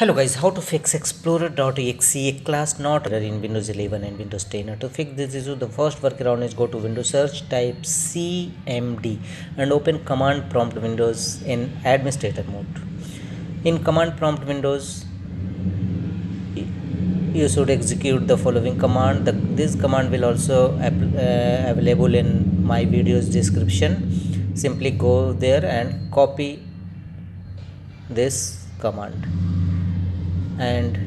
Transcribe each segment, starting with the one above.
Hello guys, how to fix Explorer.exe, a class not in Windows 11 and Windows 10. Now to fix this issue, the first workaround is go to Windows search, type cmd and open command prompt windows in administrator mode. In command prompt windows, you should execute the following command. This command will also available in my video's description. Simply go there and copy this command and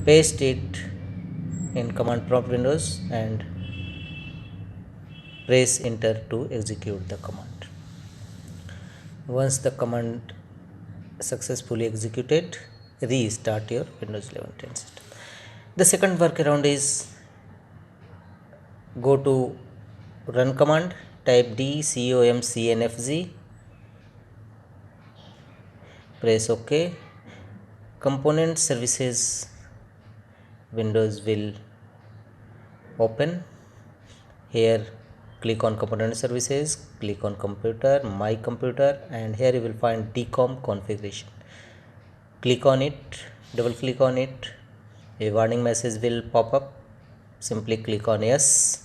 paste it in command prompt windows and press enter to execute the command. Once the command successfully executed, restart your Windows 11 10 system. The second workaround is go to run command, type dcomcnfg, press OK. Component services windows will open. Here click on component services, click on computer, my computer, and here you will find decom configuration. Click on it, double click on it, a warning message will pop up. Simply click on yes.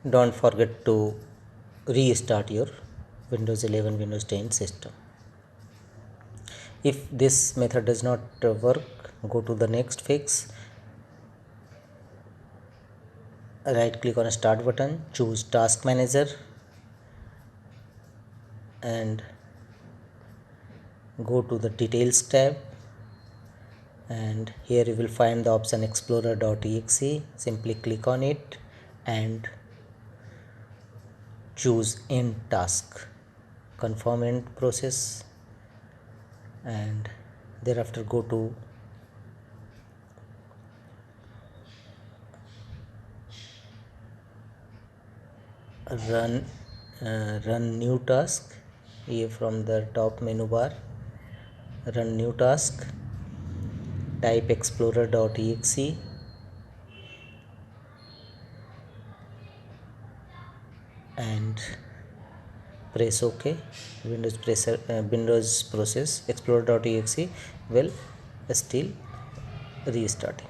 Don't forget to restart your Windows 11 Windows 10 system. If this method does not work, go to the next fix. Right click on a start button, choose task manager and go to the details tab, and here you will find the option Explorer.exe. Simply click on it and choose end task, confirm end process, and thereafter go to run new task. Here from the top menu bar, run new task, type Explorer.exe and press OK. Windows process Explorer.exe will still restarting.